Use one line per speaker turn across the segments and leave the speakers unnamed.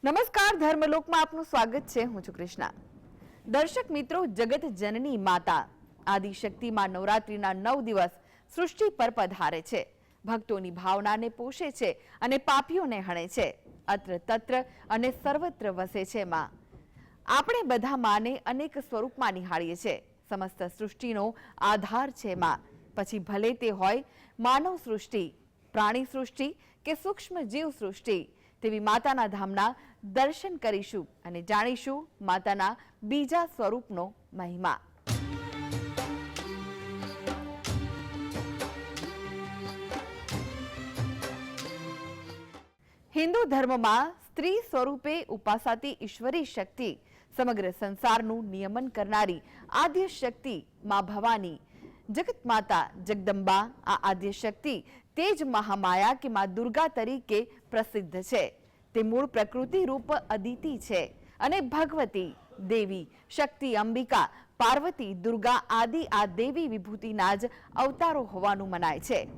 નમસ્કાર, ધર્મલોકમાં આપનું સ્વાગત છે। હું છું કૃષ્ણા। દર્શક મિત્રો, જગત જનની માતા આદિશક્તિ માં નવરાત્રીના 9 દિવસ સૃષ્ટિ પર પધારે છે, ભક્તોની ભાવનાને પોષે છે અને પાપીઓને હણે છે। અત્ર તત્ર અને સર્વત્ર વસે છે માં। આપણે બધા માને અનેક સ્વરૂપમાં નિહાળીએ છે। સમસ્ત સૃષ્ટિનો આધાર છે માં। પછી ભલે તે હોય માનવ સૃષ્ટિ, પ્રાણી સૃષ્ટિ કે સૂક્ષ્મ જીવ સૃષ્ટિ, તેવી માતાના ધામના દર્શન કરીશું અને જાણીશું માતાના બીજા સ્વરૂપનો મહિમા। હિન્દુ ધર્મમાં સ્ત્રી સ્વરૂપે ઉપાસાતી ઈશ્વરી શક્તિ, સમગ્ર સંસારનું નિયમન કરનારી આદ્ય શક્તિ માં ભવાની, જગત માતા જગદંબા આ આદ્ય શક્તિ તે જ મહામાયા કે માં દુર્ગા તરીકે પ્રસિદ્ધ છે। તે મૂળ પ્રકૃતિ રૂપ અદિતિ છે અને ભગવતી, દેવી, શક્તિ, અંબિકા, પાર્વતી, દુર્ગા આદિ આ દેવી વિભૂતિના જ અવતારો હોવાનું મનાય છે।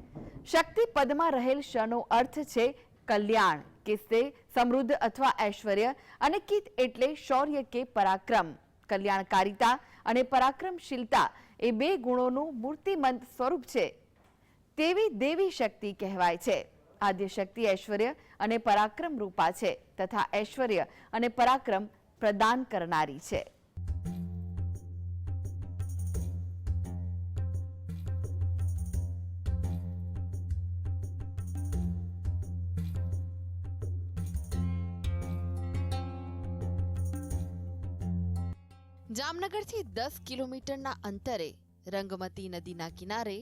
શક્તિ પદમાં રહેલ શનો અર્થ છે કલ્યાણ, કિસ્સે સમૃદ્ધ અથવા ઐશ્વર્ય, અને કિત એટલે શૌર્ય કે પરાક્રમ। કલ્યાણકારિતા અને પરાક્રમશીલતા એ બે ગુણોનું મૂર્તિમંત સ્વરૂપ છે, તેવી દેવી શક્તિ કહેવાય છે। આદ્ય શક્તિ ઐશ્વર્ય અને પરાક્રમ રૂપા છે તથા ઐશ્વર્ય અને પરાક્રમ પ્રદાન કરનારી છે।
જામનગરથી 10 કિલોમીટરના અંતરે રંગમતી નદીના કિનારે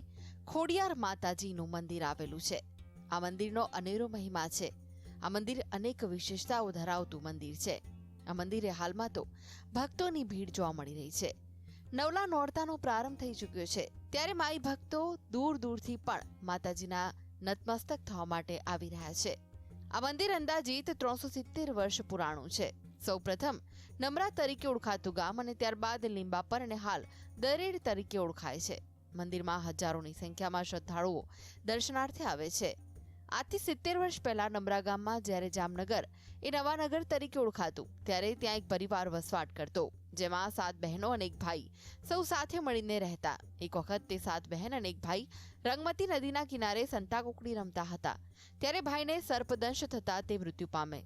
ખોડિયાર માતાજીનું મંદિર આવેલું છે। આ મંદિરનો અનેરો મહિમા છે। આ મંદિર અનેક વિશેષતાઓ ધરાવતું મંદિર છે। આ મંદિરે હાલમાં તો ભક્તોની ભીડ જોવા મળી રહી છે। નવલા નોરતાનો પ્રારંભ થઈ ચૂક્યો છે, ત્યારે માઈ ભક્તો દૂર દૂરથી પણ માતાજીના નતમસ્તક થવા માટે આવી રહ્યા છે। આ મંદિર અંદાજિત 370 વર્ષ પુરાણું છે। સૌપ્રથમ નમરા તરીકે ઓળખાતું ગામ અને ત્યારબાદ લીંબાપર અને હાલ દરેડ તરીકે ઓળખાય છે। મંદિરમાં હજારોની સંખ્યામાં શ્રદ્ધાળુઓ દર્શનાર્થે આવે છે। આજથી 70 વર્ષ પહેલા નમરા ગામમાં જ્યારે જામનગર એ નવાનગર તરીકે ઓળખાતું, ત્યારે ત્યાં એક પરિવાર વસવાટ કરતો, જેમાં 7 બહેનો અને એક ભાઈ સૌ સાથે મળીને રહેતા। એક વખત તે 7 બહેન અને એક ભાઈ રંગમતી નદીના કિનારે સંતાકુકડી રમતા હતા, ત્યારે ભાઈને સર્પદંશ થતા તે મૃત્યુ પામે।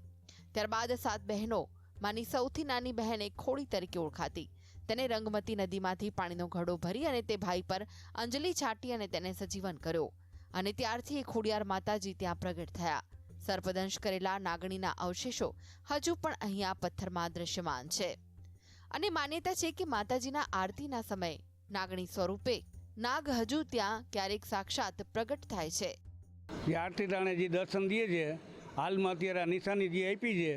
ત્યારબાદ 7 બહેનો માની સૌથી નાની બહેન એક ખોડી તરીકે ઓળખાતી, તેને રંગમતી નદીમાંથી પાણીનો ઘડો ભરી અને તે ભાઈ પર અંજલિ છાંટી અને તેને સજીવન કર્યો, અને ત્યારથી એ ખોડિયાર માતાજી ત્યાં પ્રગટ થયા। સર્પદંશ કરેલા નાગણીના અવશેષો હજુ પણ અહીંયા પથ્થરમાં દ્રશ્યમાન છે, અને માન્યતા છે કે માતાજીના આરતીના સમયે નાગણી સ્વરૂપે નાગ હજુ ત્યાં ક્યારેક સાક્ષાત પ્રગટ થાય છે।
આરતી ટાણે જે દર્શન દે છે, હાલમાં અત્યારે નિશાની જે આપી છે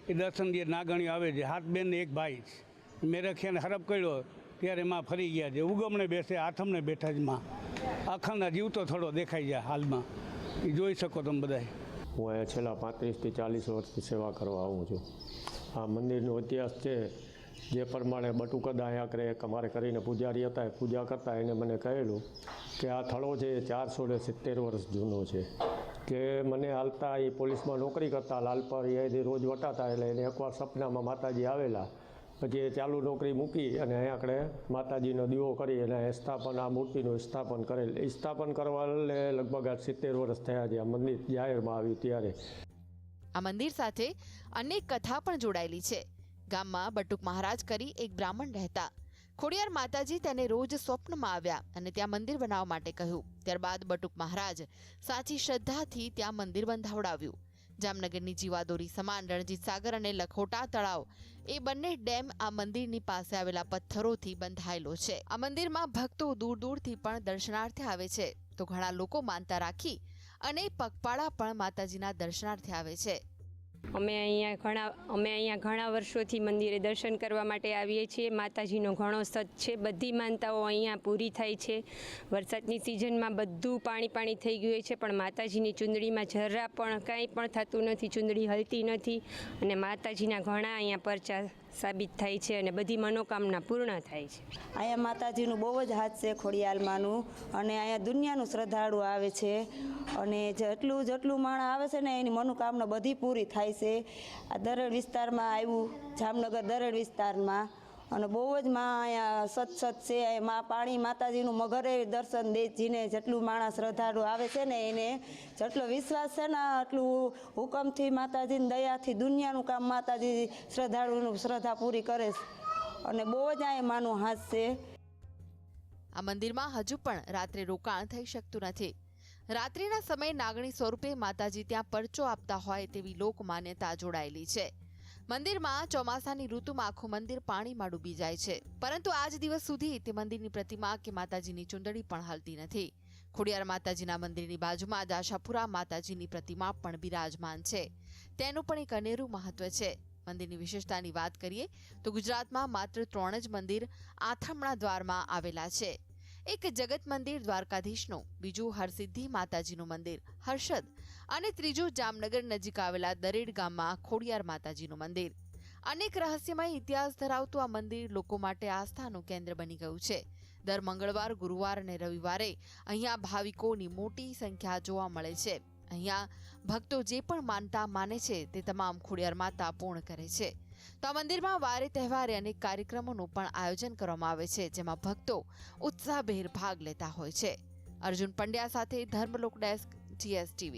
એ દર્શન દે નાગણીઓ આવે છે। 7 બેન ને એક ભાઈ મેરખિયાને હરપ કર્યો ત્યારે માં ફરી ગયા છે। ઉગમણે બેસે આથમને બેઠા જ માં આખાના જીવતો થોડો દેખાઈ જાય હાલમાં, એ જોઈ શકો તમે બધા।
હું અહીંયા છેલ્લા 35 થી 40 વર્ષથી સેવા કરવા આવું છું। આ મંદિરનો ઇતિહાસ છે જે પ્રમાણે બટુકદા અહીંયા કરે અમારે કરીને પૂજારી હતા, એ પૂજા કરતા એને મને કહેલું કે આ થળો છે એ 470 વર્ષ જૂનો છે। કે મને હાલતા એ પોલીસમાં નોકરી કરતા લાલપર અહીંયાથી રોજ વટાતા, એટલે એને એકવાર સપનામાં માતાજી આવેલા, પછી એ ચાલુ નોકરી મૂકી અને અહીંયા આગળ માતાજીનો દીવો કરી અને સ્થાપન આ મૂર્તિનું સ્થાપન કરેલ। સ્થાપન કરવા લગભગ 70 વર્ષ થયા છે। આ મંદિર જાહેરમાં આવ્યું ત્યારે।
આ મંદિર સાથે અનેક કથા પણ જોડાયેલી છે। ગામમાં બટુક મહારાજ કરી એક બ્રાહ્મણ રહેતા। ખોડિયાર માતાજી તેને રોજ સ્વપ્નમાં આવ્યા અને ત્યાં મંદિર બનાવવા માટે કહ્યું। ત્યારબાદ બટુક મહારાજ સાચી શ્રદ્ધાથી ત્યાં મંદિર બંધાવડાવ્યું। જામનગરની જીવાદોરી સમાન રણજીત સાગર અને લખોટા તળાવ એ બંને ડેમ આ મંદિરની પાસે આવેલા પથ્થરોથી બંધાયેલો છે। આ મંદિરમાં ભક્તો દૂર દૂરથી પણ દર્શનાર્થે આવે છે, તો ઘણા લોકો માનતા રાખી અને પગપાળા પણ માતાજીના દર્શનાર્થે આવે છે।
અમે અહીંયા ઘણા વર્ષોથી મંદિરે દર્શન કરવા માટે આવીએ છીએ। માતાજીનો ઘણો સત છે, બધી માનતાઓ અહીંયા પૂરી થાય છે। વરસાદની સિઝનમાં બધું પાણી થઈ ગયું છે, પણ માતાજીની ચૂંદડીમાં જરા પણ કાંઈ પણ થતું નથી, ચૂંદડી હલતી નથી, અને માતાજીના ઘણા અહીંયા પરચા સાબિત થાય છે અને બધી મનોકામના પૂર્ણ થાય છે.
અહીંયા માતાજીનું બહુ જ હાથ છે ખોડિયાલમાંનું, અને અહીંયા દુનિયાનું શ્રદ્ધાળુ આવે છે, અને જેટલું માણસ આવે છે ને એની મનોકામના બધી પૂરી થાય છે. આ દરેડ વિસ્તારમાં આવ્યું, જામનગર દરેડ વિસ્તારમાં, અને બહુ જ માં અહીંયા સત છે. માં પાણી માતાજીનું મગરે દર્શન દે, જીને જેટલું માણસ શ્રદ્ધાળુ આવે છે ને એને જેટલો વિશ્વાસ છે ને એટલું હુકમથી માતાજીની દયાથી દુનિયાનું કામ માતાજી શ્રદ્ધાળુનું શ્રદ્ધા પૂરી કરે છે, અને બહુ જ અહીંયા માનું હાથ છે.
આ મંદિરમાં હજુ પણ રાત્રે રોકાણ થઈ શકતું નથી. રાત્રિના સમયે નાગણી સ્વરૂપે માતાજી ત્યાં પરચો આપતા હોય તેવી લોક માન્યતા જોડાયેલી છે. મંદિરમાં ચોમાસાની ઋતુમાં આખું મંદિર પાણીમાં ડૂબી જાય છે, પરંતુ આજ દિવસ સુધી તે મંદિરની પ્રતિમા કે માતાજીની ચૂંદડી પણ હલતી નથી. ખોડિયાર માતાજીના મંદિરની બાજુમાં જ આશાપુરા માતાજીની પ્રતિમા પણ બિરાજમાન છે. તેનું પણ એક અનેરું મહત્વ છે. મંદિરની વિશેષતાની વાત કરીએ તો ગુજરાતમાં માત્ર 3 જ મંદિર આથમણા દ્વારમાં આવેલા છે. એક જગત મંદિર દ્વારકાધીશનું, બીજું હરસિદ્ધિ માતાજીનું મંદિર હર્ષદ, અને ત્રીજું જામનગર નજીક આવેલા દરેડ ગામમાં ખોડિયાર માતાજીનું મંદિર. અનેક રહસ્યમય ઇતિહાસ ધરાવતું આ મંદિર લોકો માટે આસ્થાનું કેન્દ્ર બની ગયું છે. દર મંગળવાર, ગુરુવાર અને રવિવારે અહીંયા ભાવિકોની મોટી સંખ્યા જોવા મળે છે. અહીંયા ભક્તો જે પણ માનતા માને છે તે તમામ ખોડિયાર માતા પૂર્ણ કરે છે. તો આ મંદિરમાં વારે તહેવારે અનેક કાર્યક્રમોનું પણ આયોજન કરવામાં આવે છે, જેમાં ભક્તો ઉત્સાહભેર ભાગ લેતા હોય છે. અર્જુન પંડ્યા સાથે ધર્મલોક ડેસ્ક, GSTV.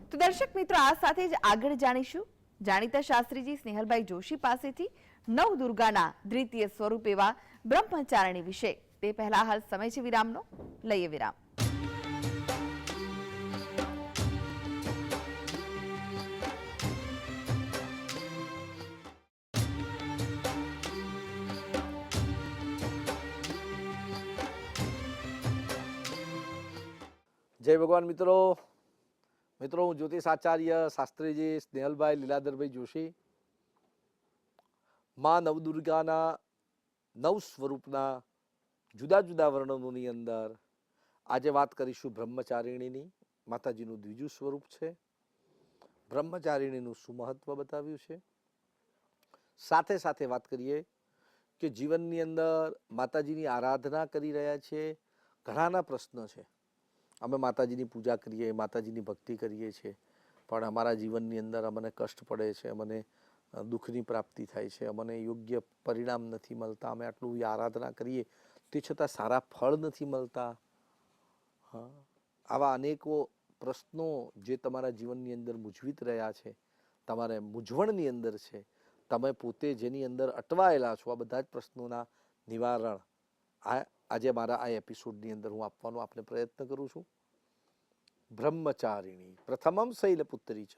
તો દર્શક મિત્રો, આ સાથે જ આગળ જાણીશું જાણીતા શાસ્ત્રીજી સ્નેહલભાઈ જોશી પાસેથી નવદુર્ગાના દ્વિતીય સ્વરૂપ એવા બ્રહ્મચારિણી વિશે. તે પહેલા હાલ સમય છે વિરામનો. લઈએ વિરામ.
જય ભગવાન મિત્રો. હું જ્યોતિષ આચાર્ય શાસ્ત્રીજી સ્નેહલભાઈ લીલાધરભાઈ જોશી માં નવદુર્ગાના 9 સ્વરૂપના જુદા જુદા વર્ણનોની અંદર આજે વાત કરીશું બ્રહ્મચારિણીની. માતાજીનું દ્વિજું સ્વરૂપ છે. બ્રહ્મચારિણીનું શું મહત્વ બતાવ્યું છે. સાથે સાથે વાત કરીએ કે જીવનની અંદર માતાજીની આરાધના કરી રહ્યા છે. ઘણાના પ્રશ્ન છે, અમે માતાજીની પૂજા કરીએ, માતાજીની ભક્તિ કરીએ છીએ, પણ અમારા જીવનની અંદર અમને કષ્ટ પડે છે, અમને દુઃખની પ્રાપ્તિ થાય છે, અમને યોગ્ય પરિણામ નથી મળતા, અમે આટલું આરાધના કરીએ તે છતાં સારા ફળ નથી મળતા. હા, આવા અનેકો પ્રશ્નો જે તમારા જીવનની અંદર મૂંઝવિત રહ્યા છે, તમારે મૂંઝવણની અંદર છે, તમે પોતે જેની અંદર અટવાયેલા છો, આ બધા જ પ્રશ્નોના નિવારણ આજે મારા આ એપિસોડની અંદર હું આપવાનો આપને પ્રયત્ન કરું છું. બ્રહ્મચારિણી પ્રથમમ શૈલપુત્રી છ,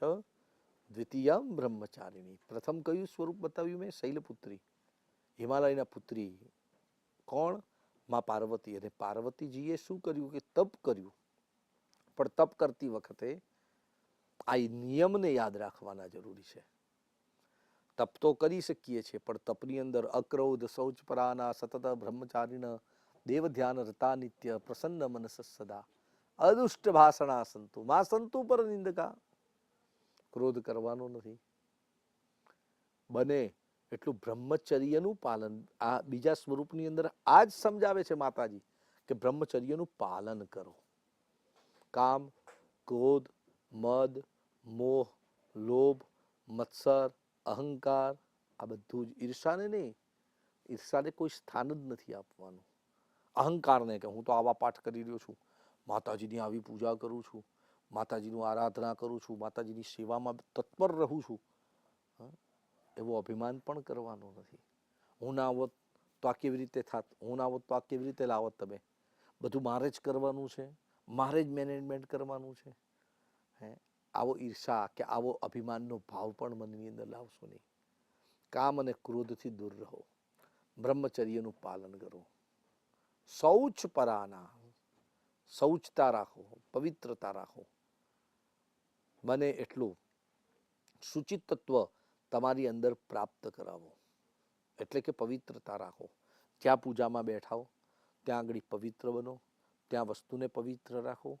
દ્વિતીયમ બ્રહ્મચારિણી. પ્રથમ કયું સ્વરૂપ બતાવ્યું મેં? શૈલપુત્રી, હિમાલયના પુત્રી. કોણ? માં પાર્વતી. અને પાર્વતીજીએ શું કર્યું કે તપ કર્યું, પણ તપ કરતી વખતે આ નિયમને યાદ રાખવાના જરૂરી છે. તપ તો કરી શકીએ છીએ, પણ તપની અંદર અક્રોધ, શૌચપરાના, સતત બ્રહ્મચારીણ, દેવ ધ્યાન રતા નિત્ય, પ્રસન્ન મનસ સદા, અદુષ્ટ ભાષણા સંતુ, માં સંતુ પર નિંદકા. ક્રોધ કરવાનો નથી. બને એટલું બ્રહ્મચર્યનું પાલન આ બીજા સ્વરૂપની અંદર આ જ સમજાવે છે માતાજી કે બ્રહ્મચર્યનું પાલન કરો. કામ, ક્રોધ, મદ, મોહ, લોભ, મત્સર, અહંકાર, આ બધું જ. ઈર્ષાને નહીં, ઈર્ષાને કોઈ સ્થાન જ નથી આપવાનું. અહંકારને કે હું તો આવા પાઠ કરી રહ્યો છું, માતાજીની આવી પૂજા કરું છું, માતાજીનું આરાધના કરું છું, માતાજીની સેવામાં તત્પર રહું છું, એવો અભિમાન પણ કરવાનો નથી. હું ના આવત તો આ કેવી રીતે થાત, હું ના આવત તો આ કેવી રીતે લાવત. તમે બધું મારે જ કરવાનું છે, મારે જ મેનેજમેન્ટ કરવાનું છે. આવો ઈર્ષા કે આવો અભિમાનનો ભાવ પણ મનની અંદર લાવશો નહીં. કામ અને ક્રોધથી દૂર રહો. બ્રહ્મચર્યનું પાલન કરો. શૌચ પરાના, શૌચતા રાખો, પવિત્રતા રાખો. બને એટલું સૂચિત તત્વ તમારી અંદર પ્રાપ્ત કરાવો, એટલે કે પવિત્રતા રાખો. જ્યાં પૂજામાં બેઠાઓ ત્યાં આગળ પવિત્ર બનો, ત્યાં વસ્તુને પવિત્ર રાખો,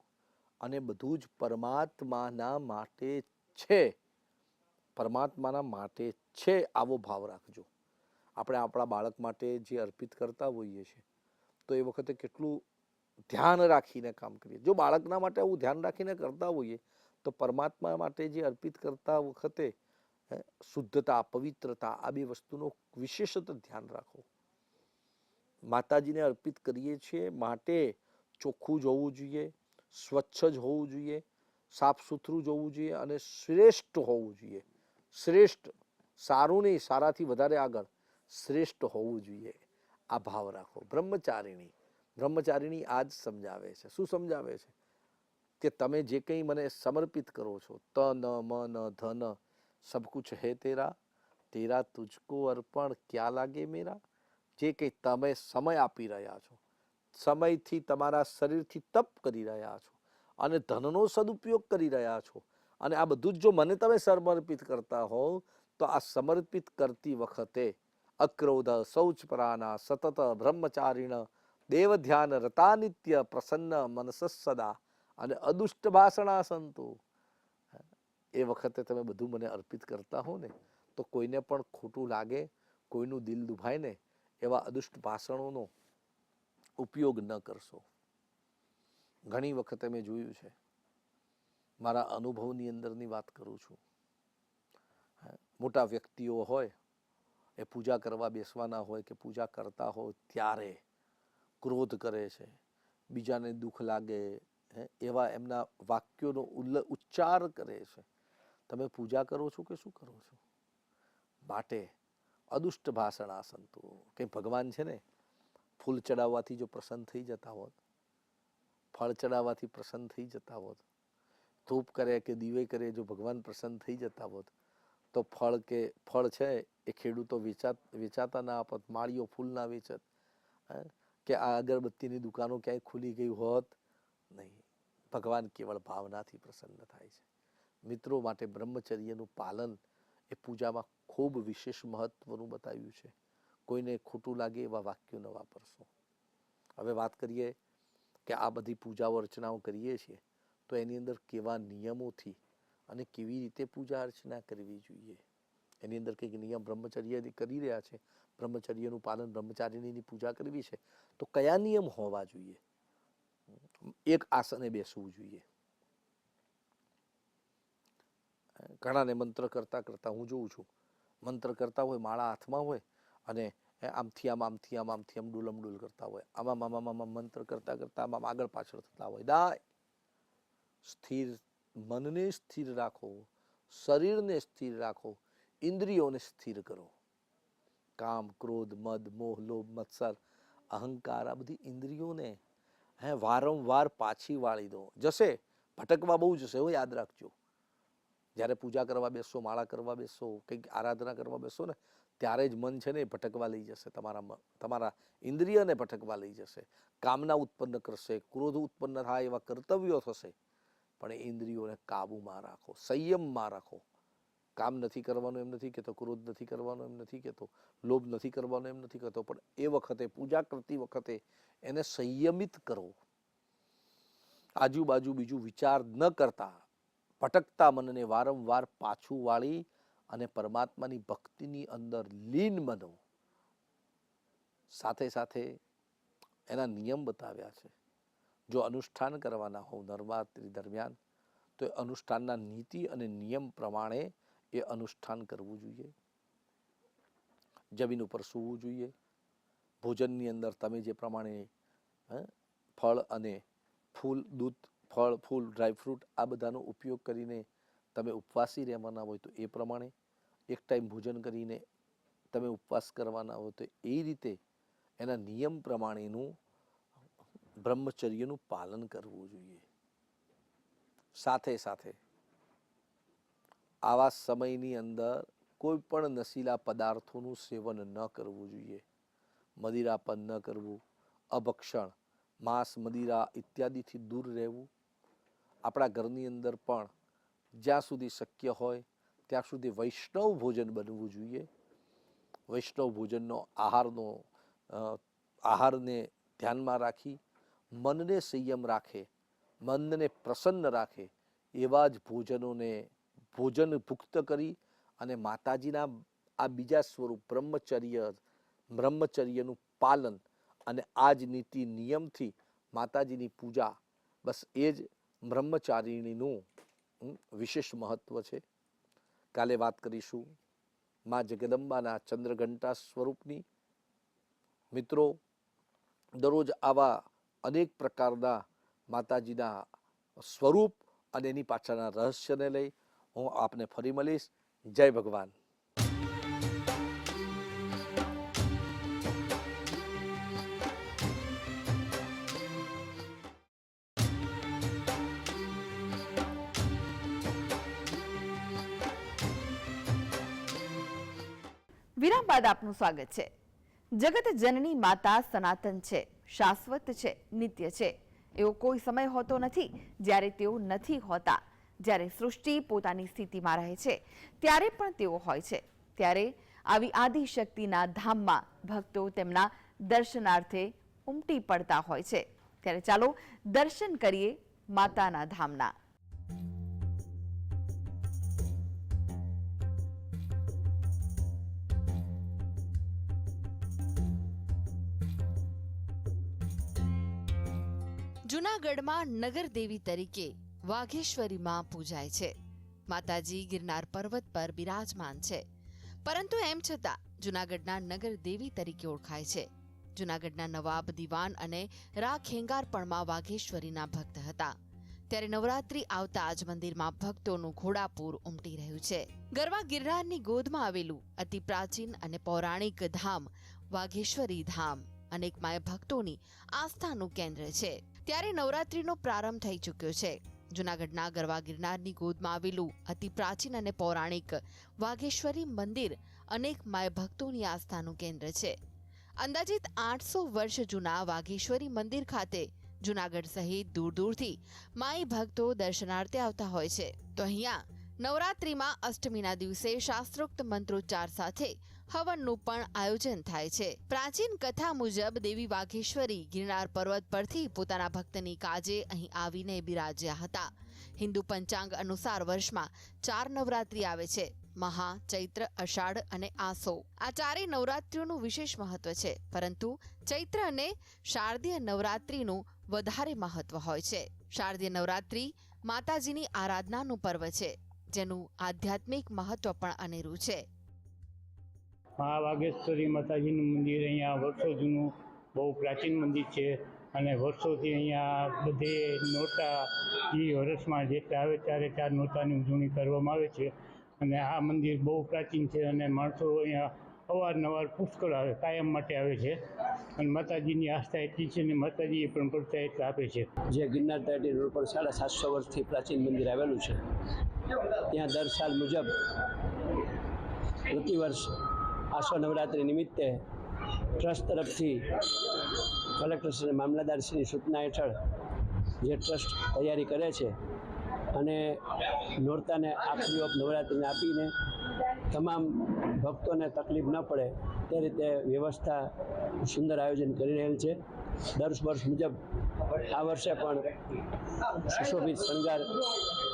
અને બધું જ પરમાત્માના માટે છે, પરમાત્માના માટે છે આવો ભાવ રાખજો. આપણે આપણા બાળક માટે જે અર્પિત કરતા હોઈએ છીએ તો એ વખતે કેટલું ધ્યાન રાખીને કામ કરીએ. જો બાળકના માટે આવું ધ્યાન રાખીને કરતા હોઈએ તો પરમાત્મા માટે જે અર્પિત કરતા વખતે શુદ્ધતા, પવિત્રતા આ બે વસ્તુનો વિશેષત ધ્યાન રાખો. માતાજીને અર્પિત કરીએ છીએ માટે ચોખ્ખું જ હોવું જોઈએ, સ્વચ્છ જ હોવું જોઈએ, સાફ સુથરું જ હોવું જોઈએ અને શ્રેષ્ઠ હોવું જોઈએ. શ્રેષ્ઠ, સારું નહીં, સારાથી વધારે આગળ શ્રેષ્ઠ હોવું જોઈએ. આ ભાવ રાખો. બ્રહ્મચારિણી આ જ સમજાવે છે. શું સમજાવે છે? કે તમે જે કંઈ મને સમર્પિત કરો છો, તન મન ધન સબ કુછ હે તેરા, તેરા તુજકો અર્પણ ક્યાં લાગે મેરા. જે કંઈ તમે સમય આપી રહ્યા છો, સમયથી તમારા શરીરથી તપ કરી રહ્યા છો અને ધનનો સદુપયોગ કરી રહ્યા છો, અને આ બધું જ જો મને તમે સમર્પિત કરતા હોવ તો આ સમર્પિત કરતી વખતે અક્રોધ, શૌચપરાના, સતત બ્રહ્મચારીણ, દેવ ધ્યાન રતા નિત્ય, પ્રસન્ન મનસ સદા અને અદુષ્ટ ભાષણા સંતો. એ વખતે તમે બધું મને અર્પિત કરતા હો ને તો કોઈને પણ ખોટું લાગે, કોઈનું દિલ દુભાય ને એવા અદુષ્ટ ભાષણોનો ઉપયોગ ન કરશો. ઘણી વખતે મેં જોયું છે, મારા અનુભવની અંદરની વાત કરું છું, મોટા વ્યક્તિઓ હોય એ પૂજા કરવા બેસવાના હોય કે પૂજા કરતા હોય ત્યારે ક્રોધ કરે છે, બીજાને દુઃખ લાગે એવા એમના વાક્યોનો ઉચ્ચાર કરે છે. તમે પૂજા કરો છો કે શું કરો છો? માટે અદુષ્ટ ભાષણ આ સંતો. કે ભગવાન છે ને ફૂલ ચડાવવાથી જો પ્રસન્ન થઈ જતા હોત, ફળ ચડાવવાથી પ્રસન્ન થઈ જતા હોત, ધૂપ કરે કે દીવે કરે જો ભગવાન પ્રસન્ન થઈ જતા હોત તો ફળ છે એ ખેડૂતો વેચાતા ના આપત, માળીઓ ફૂલ ના વેચત, કે આ અગરબત્તીની દુકાનો ક્યાંય ખુલી ગઈ હોત નહીં. ભગવાન કેવળ ભાવનાથી પ્રસન્ન થાય છે. મિત્રો માટે બ્રહ્મચર્યનું પાલન એ પૂજામાં ખૂબ વિશેષ મહત્વનું બતાવ્યું છે. કોઈને ખોટું લાગે એવા વાક્યો ન વાપરશો. હવે વાત કરીએ કે આ બધી પૂજાઓ અર્ચનાઓ કરીએ છીએ તો એની અંદર કેવા નિયમોથી અને કેવી રીતે પૂજા અર્ચના કરવી જોઈએ. એની અંદર કંઈક નિયમ બ્રહ્મચર્ય કરી રહ્યા છે, બ્રહ્મચર્યનું પાલન, બ્રહ્મચારિણીની પૂજા કરવી છે તો કયા નિયમ હોવા જોઈએ? એક આસને બેસવું જોઈએ. ઘણાને મંત્ર કરતા કરતા હું જોઉં છું, મંત્ર કરતા હોય, માળા હાથમાં હોય અને આમથી આમ, આમથી આમ, આમથી આમ ડોલમડોલ કરતા હોય, આમાં મંત્ર કરતા કરતા આમાં આગળ પાછળ થતા હોય. દાય સ્થિર, મનને સ્થિર રાખો, શરીરને સ્થિર રાખો, ઇન્દ્રિયોને સ્થિર કરો. કામ, ક્રોધ, મદ, મોહ, લોભ, મત્સર, અહંકાર આ બધી ઇન્દ્રિયોને વારંવાર પાછી વાળી દો. જશે, ભટકવા બહુ જશે, એવું યાદ રાખજો. જ્યારે પૂજા કરવા બેસો, માળા કરવા બેસો, કંઈક આરાધના કરવા બેસો ને ત્યારે જ મન છે ને એ ભટકવા લઈ જશે. તમારા ઇન્દ્રિયને ભટકવા લઈ જશે, કામના ઉત્પન્ન કરશે, ક્રોધ ઉત્પન્ન થાય એવા કર્તવ્યો થશે. પણ એ ઇન્દ્રિયોને કાબુમાં રાખો, સંયમમાં રાખો. કામ નથી કરવાનું એમ નથી કહેતો, ક્રોધ નથી કરવાનો એમ નથી કહેતો, લોભ નથી કરવાનો એમ નથી કહેતો, પણ એ વખતે પૂજા કરતી વખતે એને સંયમિત કરો. આજુબાજુ બીજું વિચાર ન કરતા ભટકતા મનને વારંવાર પાછું વાળી અને પરમાત્માની ભક્તિની અંદર લીન બનો. સાથે સાથે એના નિયમ બતાવ્યા છે. જો અનુષ્ઠાન કરવાના હોવ નવરાત્રિ દરમિયાન તો એ અનુષ્ઠાનના નીતિ અને નિયમ પ્રમાણે એ અનુષ્ઠાન કરવું જોઈએ. જમીન ઉપર સૂવું જોઈએ. ભોજનની અંદર તમે જે પ્રમાણે ફળ અને ફૂલ, દૂધ, ફળ, ફૂલ, ડ્રાયફ્રૂટ આ બધાનો ઉપયોગ કરીને તમે ઉપવાસી રહેવાના હોય તો એ પ્રમાણે, એક ટાઈમ ભોજન કરીને તમે ઉપવાસ કરવાના હોય તો એ રીતે એના નિયમ પ્રમાણેનું બ્રહ્મચર્યનું પાલન કરવું જોઈએ. સાથે સાથે આવા સમયની અંદર કોઈ પણ નશીલા પદાર્થોનું સેવન ન કરવું જોઈએ. મદિરાપાન ન કરવું, અભક્ષણ, માંસ, મદિરા ઇત્યાદિથી દૂર રહેવું. આપણા ઘરની અંદર પણ જ્યાં સુધી શક્ય હોય ત્યાં સુધી વૈષ્ણવ ભોજન બનવું જોઈએ. વૈષ્ણવ ભોજનનો આહારને ધ્યાનમાં રાખી મનને સંયમ રાખે, મનને પ્રસન્ન રાખે એવા જ ભોજન ભુક્ત કરી અને માતાજીના આ બીજા સ્વરૂપ બ્રહ્મચર્ય બ્રહ્મચર્યનું પાલન અને આ જ નીતિ નિયમથી માતાજીની પૂજા, બસ એ જ બ્રહ્મચારિણીનું વિશેષ મહત્વ છે. કાલે વાત કરીશું મા જગદંબાના ચંદ્રઘંટા સ્વરૂપની. મિત્રો, દરરોજ આવા અનેક પ્રકારના માતાજીના સ્વરૂપ અને એની પાછળના રહસ્યને લઈ હું આપને ફરી મળીશ. જય ભગવાન.
વિરામ બાદ આપનું સ્વાગત છે. જગત જનની માતા સનાતન છે, શાશ્વત છે, નિત્ય છે. એવો કોઈ સમય હોતો નથી જ્યારે તેઓ નથી હોતા. જ્યારે સૃષ્ટિ પોતાની સ્થિતિમાં રહે છે ત્યારે પણ તેઓ હોય છે. ત્યારે આવી આદિશક્તિના ધામમાં ભક્તો તેમના દર્શનાર્થે ઉમટી પડતા હોય છે. ત્યારે ચાલો દર્શન કરીએ માતાના ધામના.
જૂનાગઢમાં નગર દેવી તરીકે વાઘેશ્વરી માં પૂજાય છે. માતાજી ગિરનાર પર્વત પર બિરાજમાન છે, પરંતુ એમ છતાં જૂનાગઢના નગર દેવી તરીકે ઓળખાય છે. જૂનાગઢના નવાબ દિવાન અને રાખેંગાર પણ માં વાઘેશ્વરીના ભક્ત હતા. ત્યારે નવરાત્રી આવતા જ મંદિરમાં ભક્તોનું ઘોડાપૂર ઉમટી રહ્યું છે. ગરવા ગિરનારની ગોદમાં આવેલું અતિ પ્રાચીન અને પૌરાણિક ધામ વાઘેશ્વરી ધામ અનેક માય ભક્તોની આસ્થાનું કેન્દ્ર છે. ત્યારે નવરાત્રીનો પ્રારંભ થઈ ચૂક્યો છે. જૂનાગઢના ગરવા ગિરનારની ગોદમાં આવેલું અતિ પ્રાચીન અને પૌરાણિક વાઘેશ્વરી મંદિર અનેક માય ભક્તોની આસ્થાનું કેન્દ્ર છે. અંદાજિત 800 વર્ષ જૂના વાઘેશ્વરી મંદિર ખાતે જૂનાગઢ સહિત દૂર દૂરથી માઈ ભક્તો દર્શનાર્થે આવતા હોય છે. તો અહીંયા નવરાત્રીમાં અષ્ટમીના દિવસે શાસ્ત્રોક્ત મંત્રોચ્ચાર સાથે હવનનું પણ આયોજન થાય છે. પ્રાચીન કથા મુજબ દેવી વાઘેશ્વરી ગિરનાર પર્વત પરથી પોતાના ભક્તની કાજે અહીં આવીને બિરાજ્યા હતા. હિન્દુ પંચાંગ અનુસાર વર્ષમાં 4 નવરાત્રી આવે છે: મહા, ચૈત્ર, અષાઢ અને આસો. આ ચારેય નવરાત્રીઓનું વિશેષ મહત્વ છે, પરંતુ ચૈત્ર અને શારદીય નવરાત્રીનું વધારે મહત્વ હોય છે. શારદીય નવરાત્રી માતાજીની આરાધનાનું પર્વ છે, જેનું આધ્યાત્મિક મહત્વ પણ અનેરું છે.
મહા વાઘેશ્વરી માતાજીનું મંદિર અહીંયા વર્ષો જૂનું બહુ પ્રાચીન મંદિર છે અને વર્ષોથી અહીંયા બધે નોરતા વર્ષમાં જેટલા આવે ત્યારે 4 નોરતાની ઉજવણી કરવામાં આવે છે. અને આ મંદિર બહુ પ્રાચીન છે અને માણસો અહીંયા અવારનવાર પુષ્કળ આવે, કાયમ માટે આવે છે. અને માતાજીની આસ્થા એટલી છે ને માતાજીએ પણ પડતા એટલા આપે છે.
જે ગિરનાર તળેટી રોડ પર 750 વર્ષથી પ્રાચીન મંદિર આવેલું છે, ત્યાં દર સાલ મુજબ પ્રતિવર્ષ આસો નવરાત્રિ નિમિત્તે ટ્રસ્ટ તરફથી કલેક્ટર અને મામલતદારશ્રીની સૂચના હેઠળ જે ટ્રસ્ટ તૈયારી કરે છે અને નોરતાને આખરી ઓપ નવરાત્રિને આપીને તમામ ભક્તોને તકલીફ ન પડે તે રીતે વ્યવસ્થા સુંદર આયોજન કરી રહેલ છે. દર વર્ષ મુજબ આ વર્ષે પણ સુશોભિત શણગાર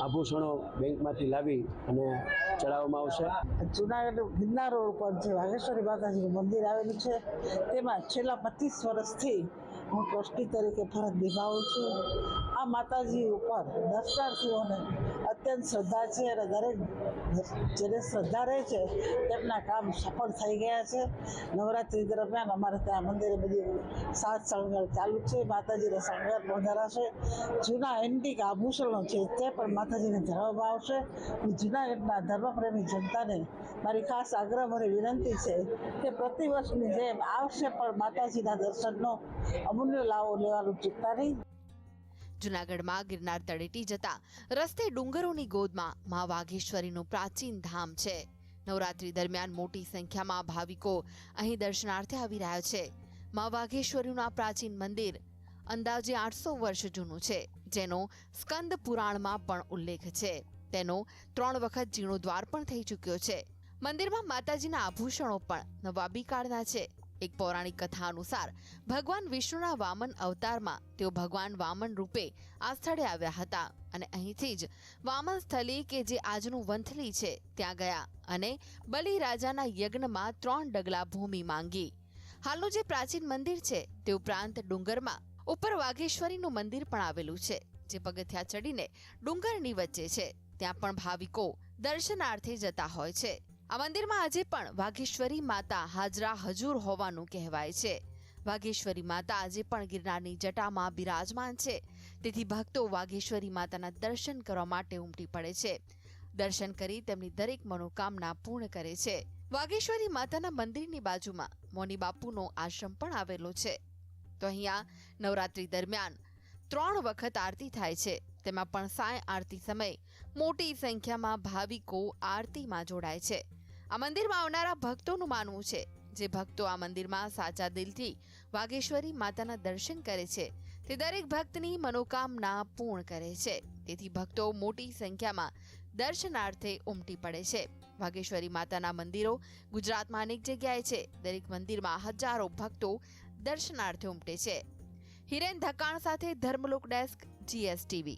આભૂષણો બેંકમાંથી લાવી અને ચડાવવામાં આવશે.
જૂનાગઢ ગિરનાર રોડ ઉપર જે વાઘેશ્વરી માતાજીનું મંદિર આવેલું છે, તેમાં છેલ્લા 25 વર્ષથી હું ટ્રસ્ટી તરીકે ફરજ નિભાવું છું. આ માતાજી ઉપર દર્શનાર્થીઓને અત્યંત શ્રદ્ધા છે અને દરેક જેને શ્રદ્ધા રહે છે તેમના કામ સફળ થઈ ગયા છે. નવરાત્રી દરમિયાન અમારે ત્યાં મંદિરે બધી સાજ શણગાર ચાલુ છે. માતાજીના શણગાર પણ ધરાશે. જૂના એન્ટિક આભૂષણો છે તે પણ માતાજીને ધરાવવામાં આવશે. જૂનાગઢના ધર્મપ્રેમી જનતાને મારી ખાસ આગ્રહભરી વિનંતી છે કે પ્રતિવર્ષની જેમ આ વર્ષે પણ માતાજીના દર્શનનો અમૂલ્ય લાવો લેવાનું ચૂકતા નહીં.
જૂનાગઢમાં ગિરનાર તળેટી જતા રસ્તે ડુંગરોની ગોદમાં મા વાઘેશ્વરીનું પ્રાચીન ધામ છે. નવરાત્રી દરમિયાન મોટી સંખ્યામાં ભાવિકો અહીં દર્શનાર્થે આવી રહ્યા છે. મા વાઘેશ્વરીનું આ પ્રાચીન મંદિર અંદાજે 800 વર્ષ જૂનું છે, જેનો સ્કંદ પુરાણમાં પણ ઉલ્લેખ છે. તેનો 3 વખત જીર્ણોદ્વાર પણ થઈ ચૂક્યો છે. મંદિરમાં માતાજીના આભૂષણો પણ નવાબી કાળના છે. એક પૌરાણિક કથા અનુસાર ભગવાન વિષ્ણુના વામન અવતારમાં તેઓ ભગવાન વામન રૂપે આ સ્થળે આવ્યા હતા અને અહીંથી જ વામન સ્થલી કે જે આજનું વંથલી છે ત્યાં ગયા અને બલિ રાજાના યજ્ઞમાં 3 ડગલા ભૂમિ માંગી. હાલનું જે પ્રાચીન મંદિર છે તે ઉપરાંત ડુંગરમાં ઉપર વાઘેશ્વરીનું મંદિર પણ આવેલું છે, જે પગથિયા ચડીને ડુંગરની વચ્ચે છે. ત્યાં પણ ભાવિકો દર્શનાર્થે જતા હોય છે. આ મંદિરમાં આજે પણ વાઘેશ્વરી માતા હાજરા હજુર હોવાનું કહેવાય છે. વાઘેશ્વરી માતા આજે પણ ગિરનારની જટામાં બિરાજમાન છે, તેથી ભક્તો વાઘેશ્વરી માતાના દર્શન કરવા માટે ઉમટી પડે છે. દર્શન કરી તેમની દરેક મનોકામના પૂર્ણ કરે છે. વાઘેશ્વરી માતાના મંદિરની બાજુમાં મોની બાપુનો આશ્રમ પણ આવેલો છે. તો અહીંયા નવરાત્રી દરમિયાન 3 વખત આરતી થાય છે. તેમાં પણ સાંય આરતી સમયે મોટી સંખ્યામાં ભાવિકો આરતીમાં જોડાય છે. આ મંદિરમાં આવનારા ભક્તોનું માનવું છે, જે ભક્તો આ મંદિરમાં સાચા દિલથી વાઘેશ્વરી માતાના દર્શન કરે છે, તે દરેક ભક્તની મનોકામના પૂર્ણ કરે છે. તેથી ભક્તો મોટી સંખ્યામાં દર્શનાર્થે ઉમટી પડે છે. વાઘેશ્વરી માતાના મંદિરો ગુજરાતમાં અનેક જગ્યાએ છે. દરેક મંદિરમાં હજારો ભક્તો દર્શનાર્થે ઉમટે છે. હિરેન ધકાણ સાથે ધર્મલોક ડેસ્ક GSTV.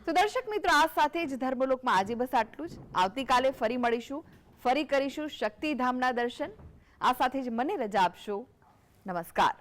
તો દર્શક મિત્રો, આ સાથે જ ધર્મલોકમાં આજે બસ આટલું જ. આવતીકાલે ફરી મળીશું, ફરી કરીશું શક્તિધામના દર્શન. આ સાથે જ મને રજા આપશો. નમસ્કાર.